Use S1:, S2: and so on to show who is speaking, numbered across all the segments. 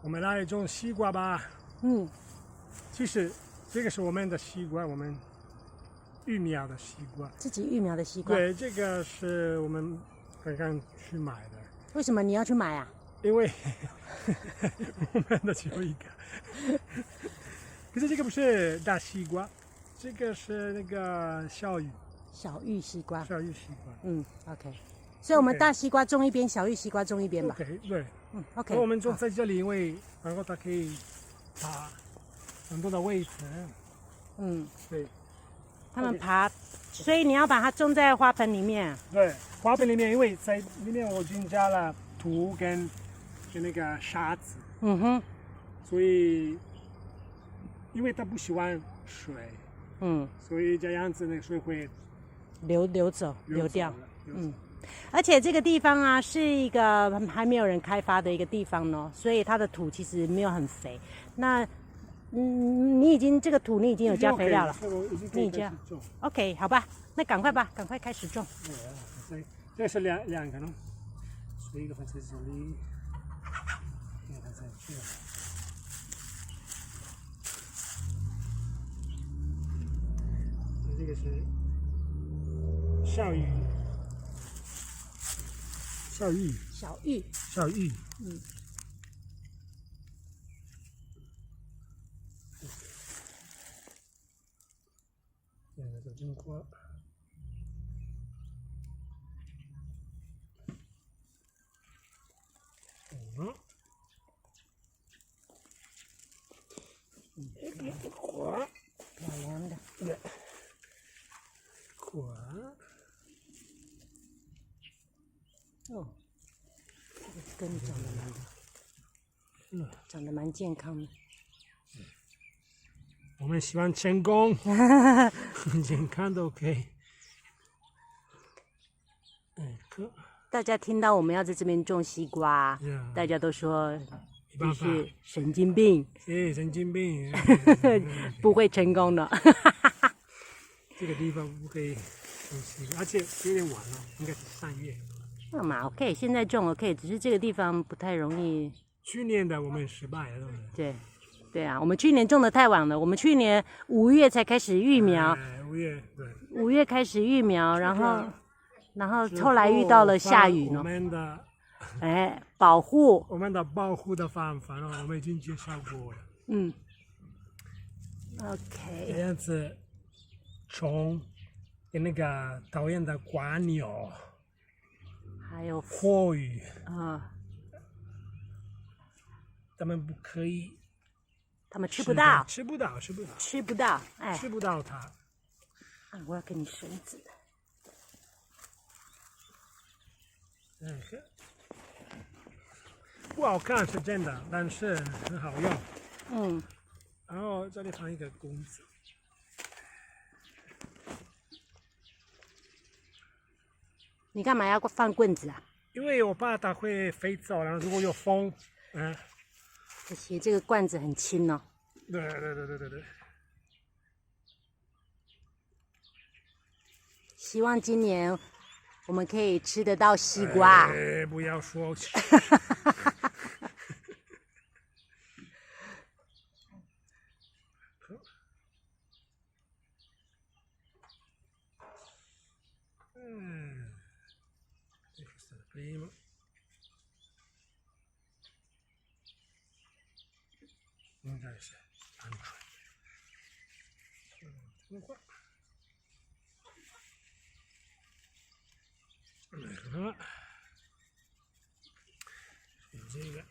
S1: 我们来种西瓜吧。其实这个是我们的西瓜，我们育苗的西瓜。
S2: 自己育苗的西瓜。
S1: 对，这个是我们刚刚去买的。
S2: 为什么你要去买啊？
S1: 因为我们的只有一个。可是这个不是大西瓜，这个是那个小玉西瓜。
S2: OK。所以我们大西瓜种一边，小玉西瓜种一边吧。
S1: OK， 对。
S2: OK。
S1: 我们种在这里，因为然后它可以爬很多的位置。对。
S2: 他们爬，所以你要把它种在花盆里面。
S1: 对，花盆里面，因为在里面我已经加了土跟那个沙子。所以，因为它不喜欢水。所以这样子那个水会
S2: 流掉。而且这个地方啊，是一个还没有人开发的一个地方呢，所以它的土其实没有很肥。那，你已经这个土你已经有加肥料了，你已经 OK 好吧？那赶快吧，赶快开始种。
S1: 这是两个呢，所以一个放在这里，一个在这。这个是小玉。现在在种瓜。瓜，
S2: 漂亮的。
S1: 瓜。
S2: 这个根长得蛮健康的。
S1: 我们希望成功，健康都 OK。
S2: 大家听到我们要在这边种西瓜，大家都说你是神经病。
S1: 神经病。
S2: 不会成功的。
S1: 这个地方不可以种西瓜，而且有点晚了，应该是3月。
S2: 那嘛 OK， 现在种 OK， 只是这个地方不太容易。
S1: 去年的我们失败了，
S2: 对啊，我们去年种的太晚了，我们去年5月才开始育苗。5月开始育苗，然后后来遇到了下雨呢。保护。
S1: 我们的保护的方法呢，我们已经介绍过了。
S2: OK。
S1: 这样子，虫跟那个讨厌的瓜牛，
S2: 还有
S1: 火鱼他们不可以，
S2: 他们吃不到
S1: 它。
S2: 我要给你绳子。
S1: 不好看是真的，但是很好用。然后这里放一个棍子。
S2: 你干嘛要放棍子啊？
S1: 因为我怕它会飞走，然后如果有风，
S2: 而且这个罐子很轻哦。
S1: 对。
S2: 希望今年我们可以吃得到西瓜。
S1: 不要说。Questo è il primo. Invece qua. Ecco qua. Si gira.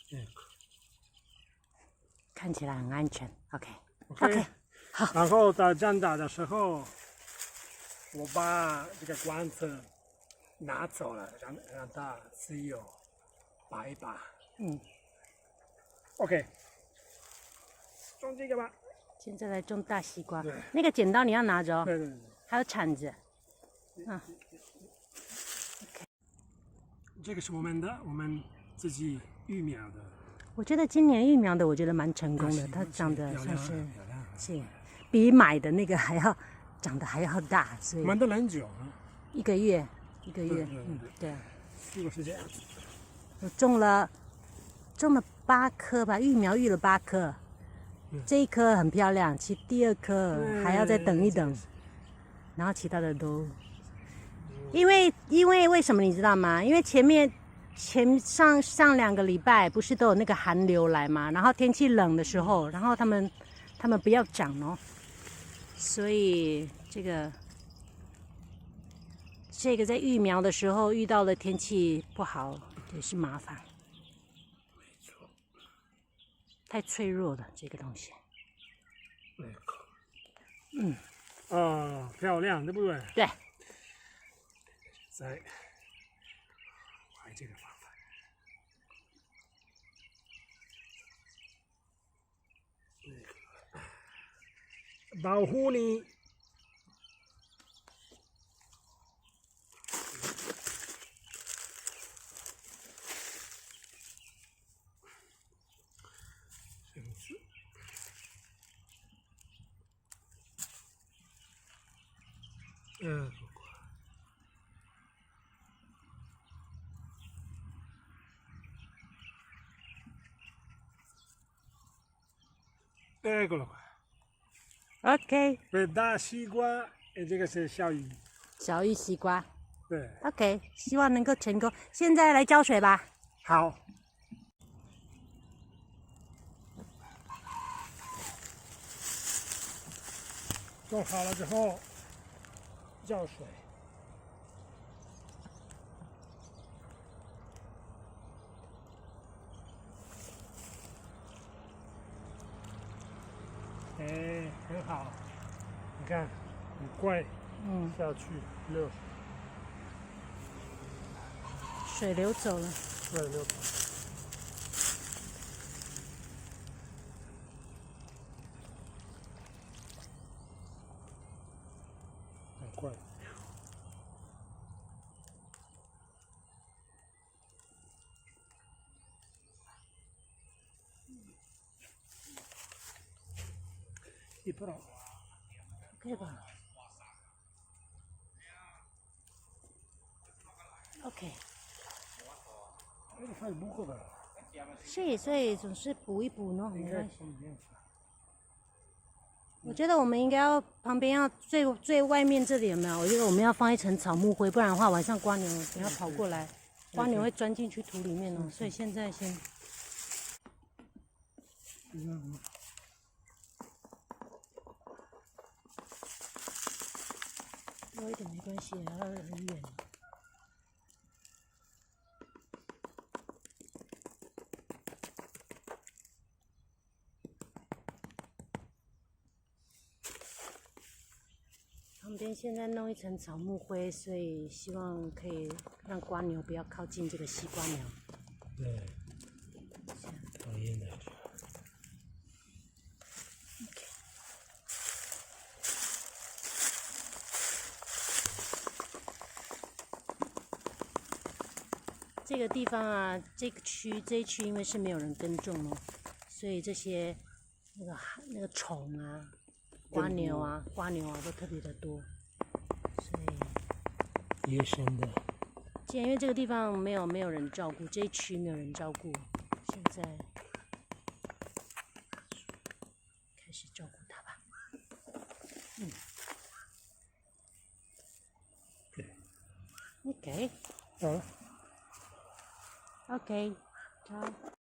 S1: Ecco.
S2: 看起来很安全。OK， 好。
S1: 然后到长大的时候，我把这个罐子拿走了，让它自由拔一拔。OK， 种这个吧。
S2: 现在来种大西瓜。那个剪刀你要拿着哦。
S1: 对。
S2: 还有铲子。
S1: 这个是我们自己育苗的。
S2: 我觉得今年育苗的，我觉得蛮成功的，它长得算是比买的那个还要长得还要大，所以
S1: 买的很久啊
S2: ，1个月，对。
S1: 如果是这样，
S2: 我种了8颗吧，育苗育了8颗，这一颗很漂亮，其实第2颗还要再等一等，然后其他的都，因为为什么你知道吗？因为前上2个礼拜不是都有那个寒流来嘛，然后天气冷的时候，然后他们不要长哦，所以这个在育苗的时候遇到了天气不好也是麻烦，
S1: 没错，
S2: 太脆弱了这个东西。
S1: 漂亮，对不对？
S2: 对。
S1: 再还这个方法，保护你。Eccolo qua.
S2: OK，
S1: 大西瓜，这个是小鱼。
S2: 小玉西瓜。
S1: 对。
S2: OK， 希望能够成功。现在来浇水吧。
S1: 好。种好了之后，浇水。很好，你看，很快，下去流，
S2: 水流走了，
S1: 对，流走，很快。però
S2: OK 吧 ？OK。fai
S1: il buco però。
S2: 所以总是补一补呢，没关系。我觉得我们应该要旁边要最外面这里有没有？我觉得我们要放一层草木灰，不然的话晚上蜗牛等下跑过来，蜗牛会钻进去土里面哦。所以现在先。多一点没关系，要很远。旁边现在弄一层草木灰，所以希望可以让蜗牛不要靠近这个西瓜苗。
S1: 对，讨厌的。
S2: 这个地方啊，这一区因为是没有人耕种哦，所以这些那个虫啊、蜗牛啊都特别的多，所以
S1: 野生的。
S2: 既然因为这个地方没有人照顾，这一区没有人照顾，现在开始照顾它吧。OK。
S1: 好了。
S2: OK，好。